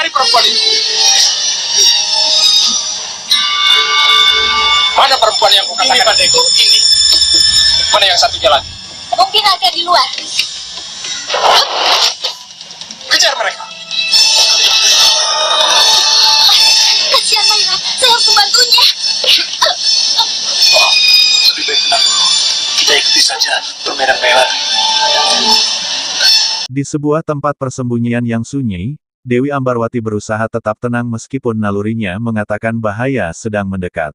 Cari perempuan itu. Mana perempuan yang kau katakan? Ini, Pandego, ini. Mana yang satunya lagi? Mungkin ada di luar. Kejar mereka. Kasihan Maila, saya harus membantunya. Oh, lebih baik tenang dulu. Kita ikuti saja permainan Maila. Di sebuah tempat persembunyian yang sunyi, Dewi Ambarwati berusaha tetap tenang meskipun nalurinya mengatakan bahaya sedang mendekat.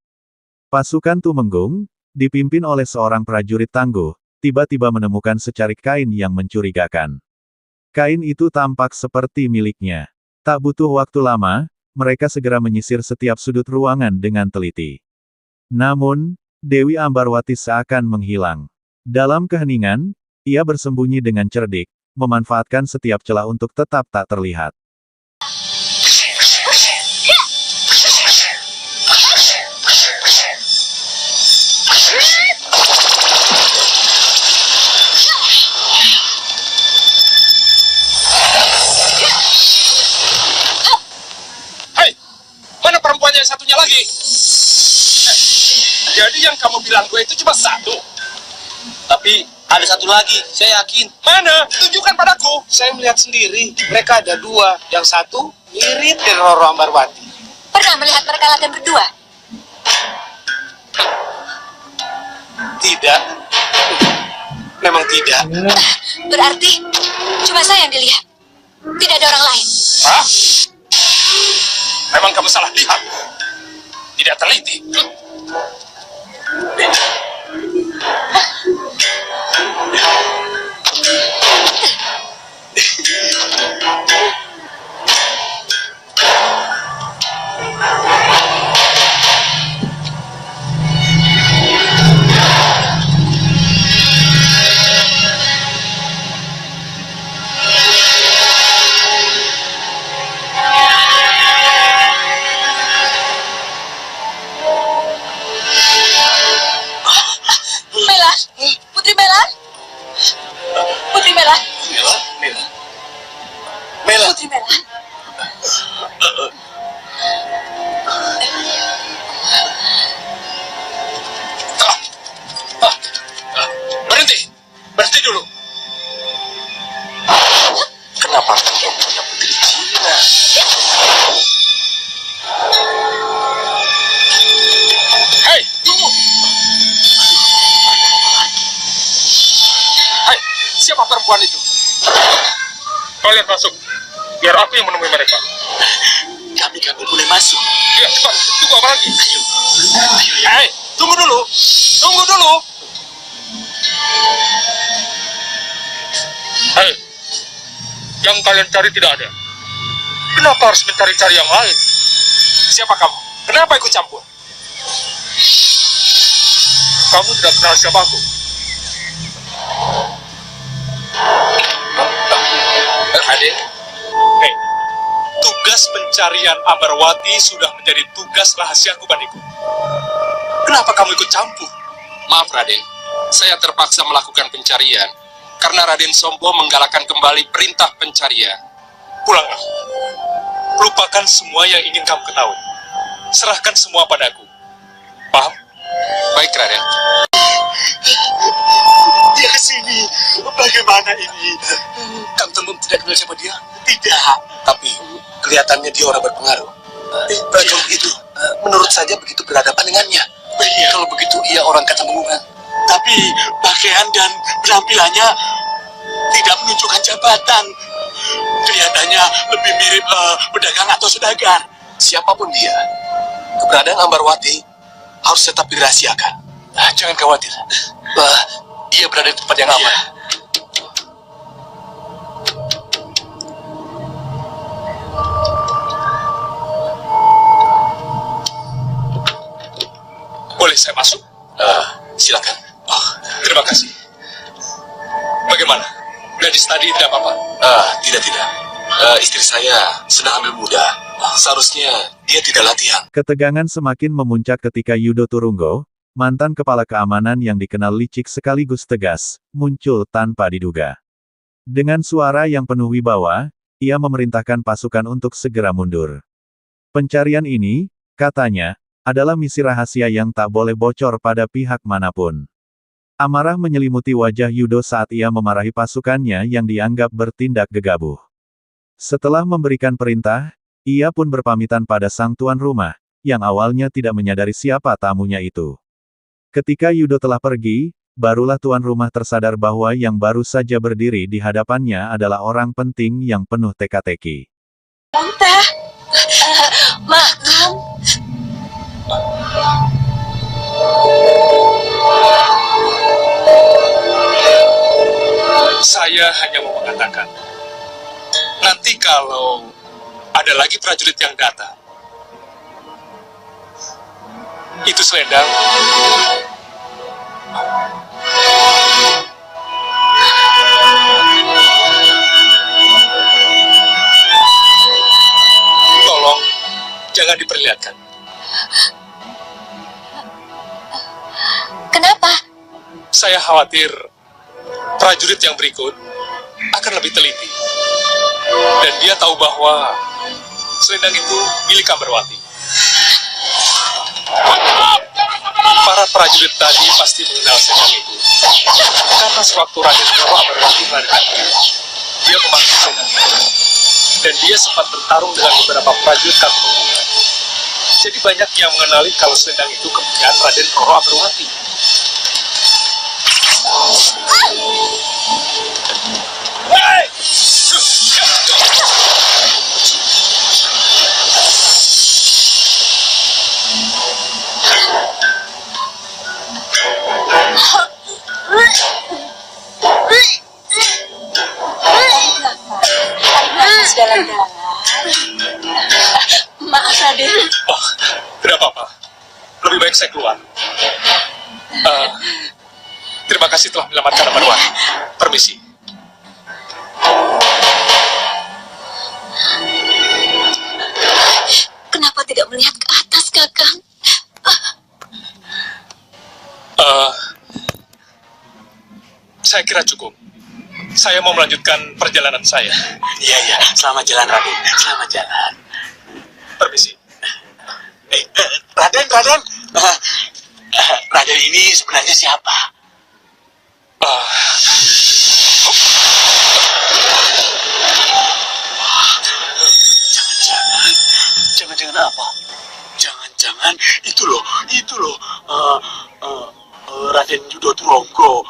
Pasukan Tumenggung, dipimpin oleh seorang prajurit tangguh, tiba-tiba menemukan secarik kain yang mencurigakan. Kain itu tampak seperti miliknya. Tak butuh waktu lama, mereka segera menyisir setiap sudut ruangan dengan teliti. Namun, Dewi Ambarwati seakan menghilang. Dalam keheningan, ia bersembunyi dengan cerdik, memanfaatkan setiap celah untuk tetap tak terlihat. Hei, mana perempuan yang satunya lagi? Jadi yang kamu bilang dua itu cuma satu. Tapi ada satu lagi, saya yakin. Mana? Tunjukkan padaku. Saya melihat sendiri, mereka ada dua. Yang satu mirip dengan Roro Ambarwati. Pernah melihat mereka latihan berdua? Tidak. Memang tidak. Berarti cuma saya yang dilihat. Tidak ada orang lain. Hah? Memang kamu salah lihat. Tidak teliti. Mela, Putri Mela, Putri Mela, Mela, Mela. Mela. Putri Mela. Berhenti. Berhenti dulu. Kenapa kamu punya putri Cina? Hei, tunggu. Hei, siapa perempuan itu? Kalian masuk. Biar aku yang menemui mereka. Kami boleh masuk. Ya, cepat. Tunggu apa lagi? Ayo. Hei, tunggu dulu. Tunggu dulu. Hei, yang kalian cari tidak ada. Kenapa harus mencari-cari yang lain? Siapa kamu? Kenapa ikut campur? Kamu tidak kenal siapa aku. Adik. Hei, tugas pencarian Ambarwati sudah menjadi tugas rahasiaku, Bandiku. Kenapa kamu ikut campur? Maaf Raden, saya terpaksa melakukan pencarian karena Raden Sombo menggalakkan kembali perintah pencarian. Pulanglah. Lupakan semua yang ingin kamu ketahui. Serahkan semua padaku. Paham? Baik Raden. Dia kesini. Bagaimana ini? Kang Tembem tidak kenal siapa dia? Tidak. Tapi kelihatannya dia orang berpengaruh. Kalau begitu, menurut saja begitu berhadapan dengannya. Kalau begitu ia orang Katamenggungan. Tapi pakaian dan penampilannya tidak menunjukkan jabatan. Kelihatannya lebih mirip pedagang atau saudagar. Siapapun dia, keberadaan Ambarwati harus tetap dirahasiakan. Jangan khawatir. Dia berada di tempat yang aman. Boleh saya masuk? Silakan. Terima kasih. Bagaimana? Gadis tadi tidak apa-apa? Tidak. Istri saya sedang hamil muda. Seharusnya dia tidak latihan. Ketegangan semakin memuncak ketika Yudo Turunggo, mantan kepala keamanan yang dikenal licik sekaligus tegas, muncul tanpa diduga. Dengan suara yang penuh wibawa, ia memerintahkan pasukan untuk segera mundur. Pencarian ini, katanya, adalah misi rahasia yang tak boleh bocor pada pihak manapun. Amarah menyelimuti wajah Yudo saat ia memarahi pasukannya yang dianggap bertindak gegabah. Setelah memberikan perintah, ia pun berpamitan pada sang tuan rumah, yang awalnya tidak menyadari siapa tamunya itu. Ketika Yudo telah pergi, barulah tuan rumah tersadar bahwa yang baru saja berdiri di hadapannya adalah orang penting yang penuh teka-teki. Tante, makan. Saya hanya mau mengatakan, nanti kalau ada lagi prajurit yang datang, itu selendang tolong jangan diperlihatkan. Kenapa? Saya khawatir prajurit yang berikut akan lebih teliti. Dan dia tahu bahwa selendang itu milik Ambarwati. Para prajurit tadi pasti mengenal selendang itu. Karena sewaktu Raden Roro Ambarwati melarikan diri, dia memakai selendang itu. Dan dia sempat bertarung dengan beberapa prajurit Katulungan. Jadi banyak yang mengenali kalau selendang itu kepunyaan Raden Roro Ambarwati. Hey! Jalan-jalan. Maaf, Raden. Oh, tidak apa-apa. Lebih baik saya keluar. Terima kasih telah menyelamatkan Ambarwati. Permisi. Kenapa tidak melihat ke atas, Kakang? Saya kira cukup. Saya mau melanjutkan perjalanan saya. Iya, selamat jalan Raden, selamat jalan. Permisi. Raden, Raden ini sebenarnya siapa? Jangan-jangan apa? Jangan-jangan itu loh, Raden Yudo Turonggo,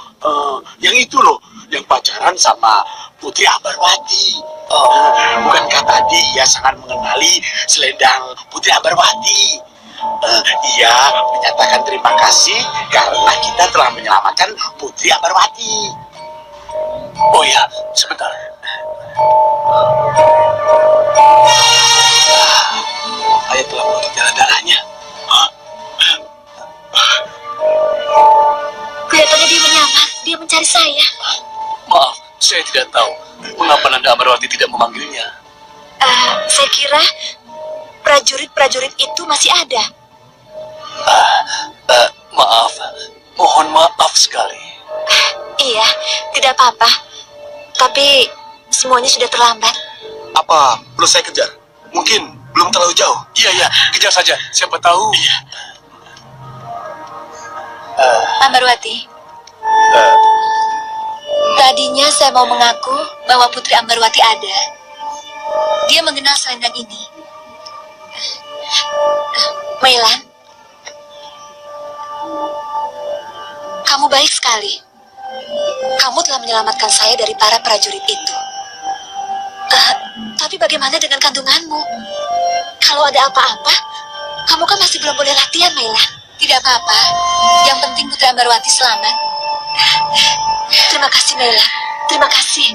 yang itu loh, yang pacaran sama Putri Ambarwati. Bukankah tadi ia sangat mengenali selendang Putri Ambarwati? Ia menyatakan terima kasih karena kita telah menyelamatkan Putri Ambarwati. Oh ya, sebentar. Ayah telah menutup jalan darahnya. Kelihatannya dia menyamar. Dia mencari saya. Maaf, saya tidak tahu mengapa Nanda Ambarwati tidak memanggilnya. Saya kira prajurit-prajurit itu masih ada. Maaf, mohon maaf sekali. Iya, tidak apa-apa. Tapi semuanya sudah terlambat. Apa perlu saya kejar? Mungkin belum terlalu jauh. Iya, kejar saja. Siapa tahu. Iya. Ambarwati. Tadinya saya mau mengaku bahwa Putri Ambarwati ada. Dia mengenal selendang ini. Mailan, kamu baik sekali. Kamu telah menyelamatkan saya dari para prajurit itu. Tapi bagaimana dengan kandunganmu? Kalau ada apa-apa, kamu kan masih belum boleh latihan, Mailan. Tidak apa-apa. Yang penting Putri Ambarwati selamat. Terima kasih, Mailan. Terima kasih.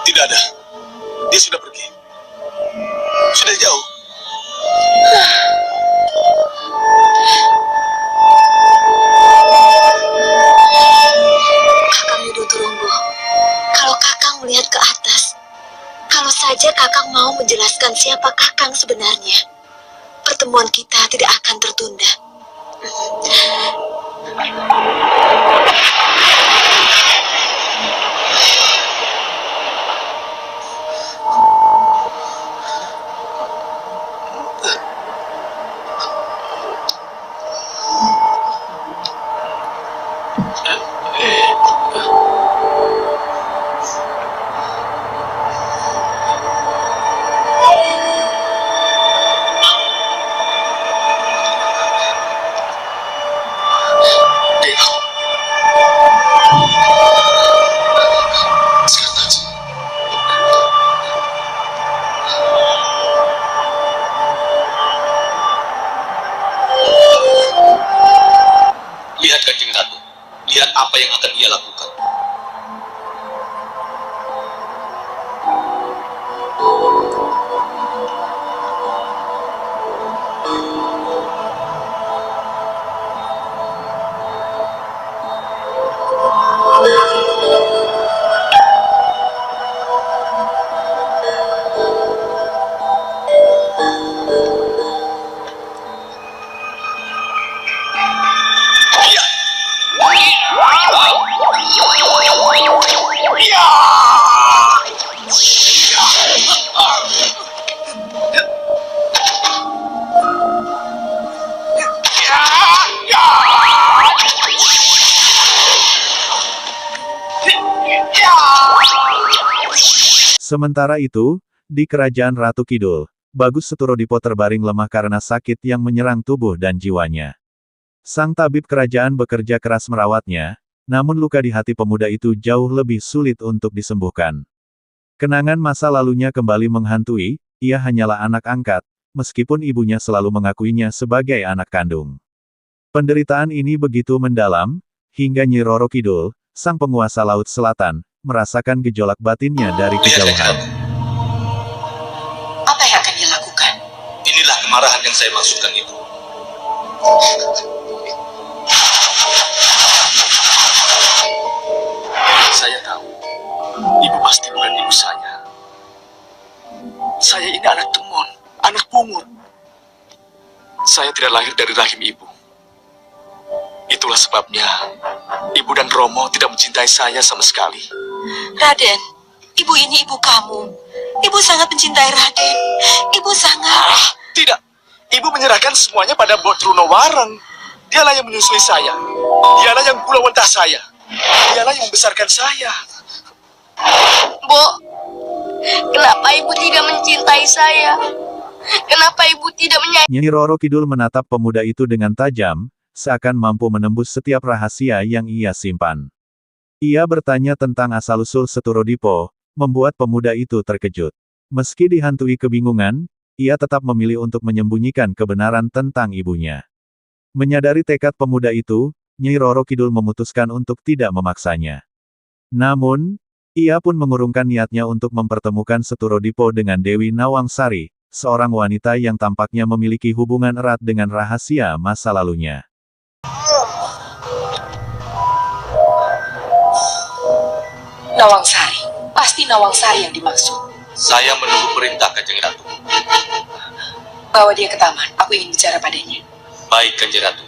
Tidak ada. Dia sudah pergi. Sudah jauh. Kakang Yudo Turunggo, kalau Kakang melihat ke atas, kalau saja Kakang mau menjelaskan siapa Kakang sebenarnya, pertemuan kita tidak akan tertunda. Sementara itu, di kerajaan Ratu Kidul, Bagus Seturodipo terbaring lemah karena sakit yang menyerang tubuh dan jiwanya. Sang tabib kerajaan bekerja keras merawatnya, namun luka di hati pemuda itu jauh lebih sulit untuk disembuhkan. Kenangan masa lalunya kembali menghantui, ia hanyalah anak angkat, meskipun ibunya selalu mengakuinya sebagai anak kandung. Penderitaan ini begitu mendalam, hingga Nyi Roro Kidul, sang penguasa Laut Selatan, merasakan gejolak batinnya dari kejauhan. Apa yang akan dia lakukan? Inilah kemarahan yang saya maksudkan itu. Saya tahu, ibu pasti bukan ibu saya. Saya ini anak temon, anak pungut. Saya tidak lahir dari rahim ibu. Itulah sebabnya, ibu dan Romo tidak mencintai saya sama sekali. Raden, ibu ini ibu kamu. Ibu sangat mencintai Raden. Ibu sangat... Tidak, ibu menyerahkan semuanya pada Mbok Trunowareng. Dialah yang menyusui saya. Dialah yang pula wentah saya. Dialah yang membesarkan saya. Bu, kenapa ibu tidak mencintai saya? Kenapa ibu tidak menyayangi? Nyi Roro Kidul menatap pemuda itu dengan tajam, seakan mampu menembus setiap rahasia yang ia simpan. Ia bertanya tentang asal-usul Seturodipo, membuat pemuda itu terkejut. Meski dihantui kebingungan, ia tetap memilih untuk menyembunyikan kebenaran tentang ibunya. Menyadari tekad pemuda itu, Nyi Roro Kidul memutuskan untuk tidak memaksanya. Namun, ia pun mengurungkan niatnya untuk mempertemukan Seturodipo dengan Dewi Nawangsari, seorang wanita yang tampaknya memiliki hubungan erat dengan rahasia masa lalunya. Nawangsari. Pasti Nawangsari yang dimaksud. Saya menunggu perintah Kanjeng Ratu. Bawa dia ke taman. Aku ingin bicara padanya. Baik, Kanjeng Ratu.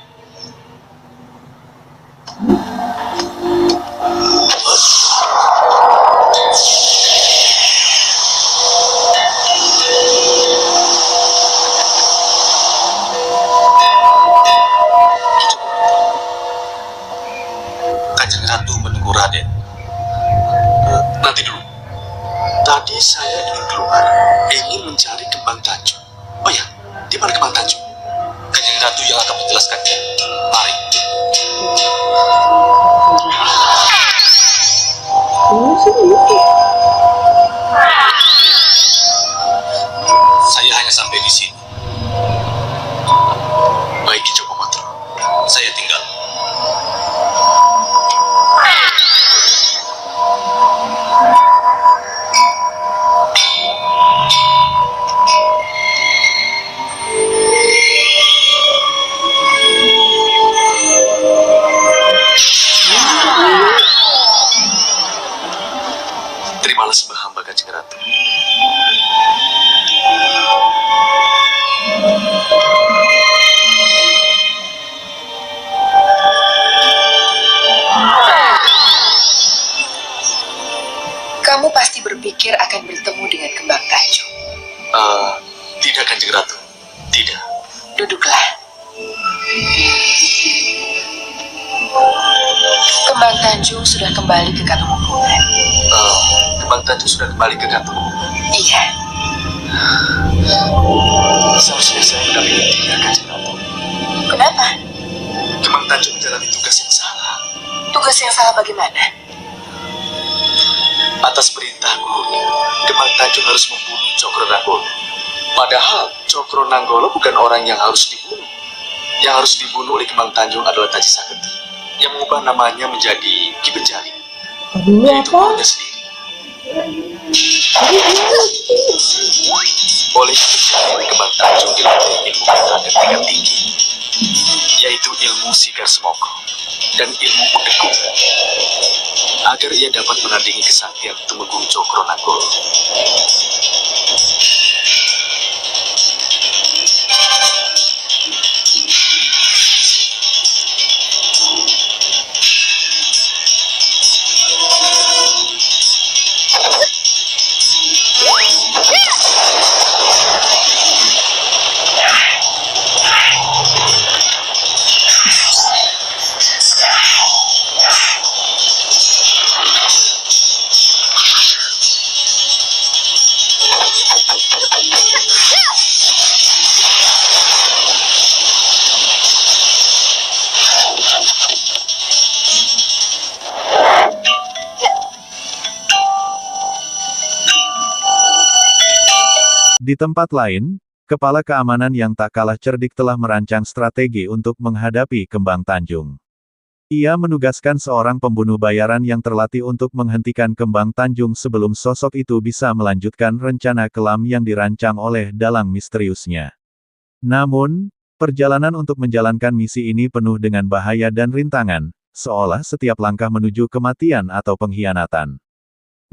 Kanjeng Ratu menunggu Raden. Nanti dulu. Tadi saya ingin keluar, ingin mencari Kembang Tanjung. Oh ya, di mana Kembang Tanjung? Kanjeng Ratu yang akan menjelaskannya. Mari. Saya hanya sampai di sini. Baik, Joko Motro. Saya tinggal. Terimalah sembah hamba, Kanjeng Ratu. Kamu pasti berpikir akan bertemu dengan Kembang Tanjung. Tidak, Kanjeng Ratu. Tidak. Duduklah. Kembang Tanjung sudah kembali ke Katumukungan. Kembang Tanjung sudah kembali ke Katu. Iya. Seharusnya saya mendampingi dia, Kanjeng Ratu. Kenapa? Kembang Tanjung menjalani tugas yang salah. Tugas yang salah bagaimana? Atas perintah gurunya, Kembang Tanjung harus membunuh Cokro Nanggolo. Padahal Cokro Nanggolo bukan orang yang harus dibunuh. Yang harus dibunuh oleh Kembang Tanjung adalah Taji Saketi, yang mengubah namanya menjadi Ki Benjali, yaitu gurunya sendiri. Oleh Ki Benjali, Kembang Tanjung dilatih ilmu katakan tingkat tinggi, yaitu ilmu Sigar Semoko dan ilmu Udegung, agar ia dapat menandingi kesaktian Tumenggung Cokro Nanggolo. Di tempat lain, kepala keamanan yang tak kalah cerdik telah merancang strategi untuk menghadapi Kembang Tanjung. Ia menugaskan seorang pembunuh bayaran yang terlatih untuk menghentikan Kembang Tanjung sebelum sosok itu bisa melanjutkan rencana kelam yang dirancang oleh dalang misteriusnya. Namun, perjalanan untuk menjalankan misi ini penuh dengan bahaya dan rintangan, seolah setiap langkah menuju kematian atau pengkhianatan.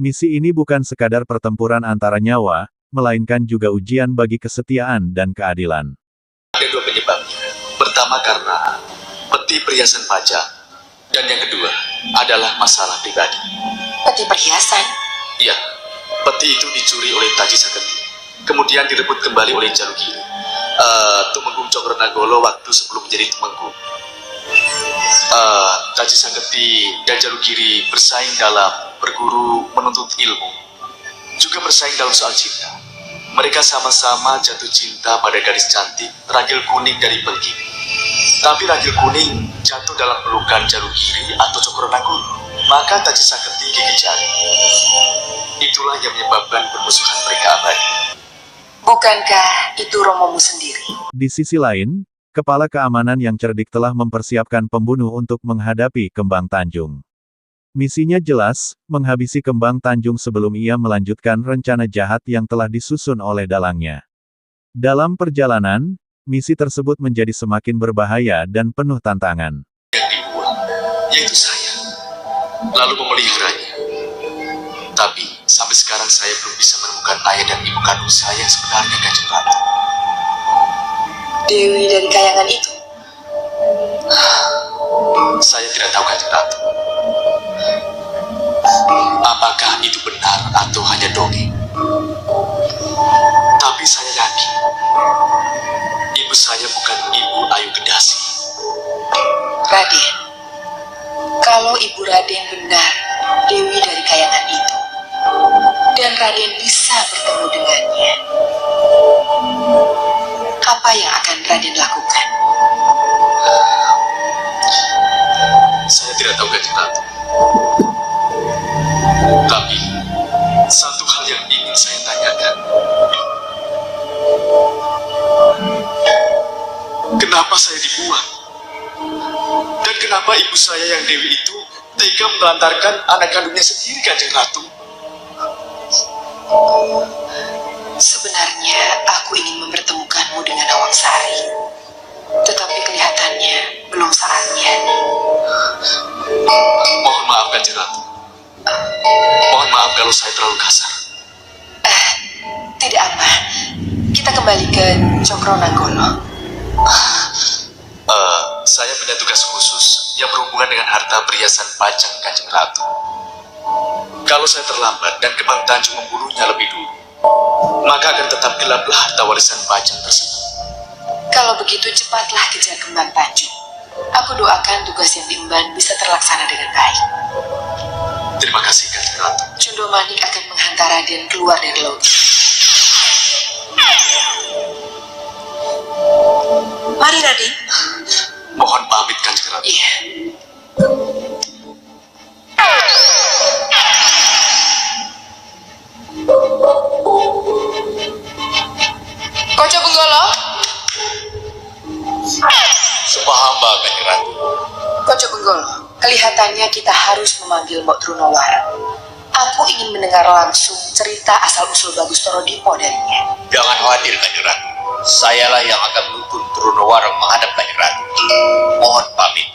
Misi ini bukan sekadar pertempuran antara nyawa, melainkan juga ujian bagi kesetiaan dan keadilan. Ada dua penyebabnya. Pertama karena peti perhiasan pajak, dan yang kedua adalah masalah pribadi. Peti perhiasan? Iya, peti itu dicuri oleh Taji Saketi, kemudian direbut kembali oleh Jalugiri. Tumenggung Cokronagolo waktu sebelum menjadi Tumenggung. Taji Saketi dan Jalugiri bersaing dalam berguru menuntut ilmu, juga bersaing dalam soal cinta. Mereka sama-sama jatuh cinta pada gadis cantik, Ragil Kuning dari Pelgi. Tapi Ragil Kuning jatuh dalam pelukan Jalugiri atau Cokronagolo, maka Taji Saketi gigi jari. Itulah yang menyebabkan permusuhan mereka abadi. Bukankah itu Romomu sendiri? Di sisi lain, kepala keamanan yang cerdik telah mempersiapkan pembunuh untuk menghadapi Kembang Tanjung. Misinya jelas, menghabisi Kembang Tanjung sebelum ia melanjutkan rencana jahat yang telah disusun oleh dalangnya. Dalam perjalanan, misi tersebut menjadi semakin berbahaya dan penuh tantangan. Yang dibuang, yaitu saya, lalu memeliharanya. Tapi, sampai sekarang saya belum bisa menemukan ayah dan ibu kandung saya yang sebenarnya, Kanjeng Ratu. Dewi dari Kayangan itu? Saya tidak tahu, Kanjeng Ratu. Apakah itu benar atau hanya dongeng? Tapi saya yakin, ibu saya bukan ibu Ayu Kedasi. Raden, kalau Ibu Raden benar Dewi dari Kayangan itu, dan Raden bisa bertemu dengannya, apa yang akan Raden lakukan? Saya tidak tahu, Kanjeng Ratu. Tapi, satu hal yang ingin saya tanyakan. Kenapa saya dibuang? Dan kenapa ibu saya yang Dewi itu tega menelantarkan anak kandungnya sendiri, Kanjeng Ratu? Sebenarnya aku ingin mempertemukanmu dengan Awang Sari, tetapi kelihatannya belum saatnya. Mohon maaf, Kanjeng Ratu. Mohon maaf kalau saya terlalu kasar. Tidak apa, kita kembali ke Cokronagolo. Saya punya tugas khusus yang berhubungan dengan harta perhiasan pajang, Kanjeng Ratu. Kalau saya terlambat dan Kembang Tanjung membunuhnya lebih dulu, maka akan tetap gelaplah harta warisan pajang tersebut. Kalau begitu cepatlah kejar Kembang Tanjung. Aku doakan tugas yang diemban bisa terlaksana dengan baik. Terima kasih, Kanjeng Ratu. Cundo Manik akan menghantar Raden keluar dari laut. Mari, Raden. Mohon pamit, Kanjeng Ratu. Iya. Koco Benggolo, Sumpah hamba, Kanjeng Ratu. Koco Benggolo, kelihatannya kita harus memanggil Mbok Trunawara. Aku ingin mendengar langsung cerita asal-usul Bagus Torodipo darinya. Jangan khawatir, Kanjeng Ratu. Sayalah yang akan menuntun Trunawara menghadap Kanjeng Ratu. Mohon pamit.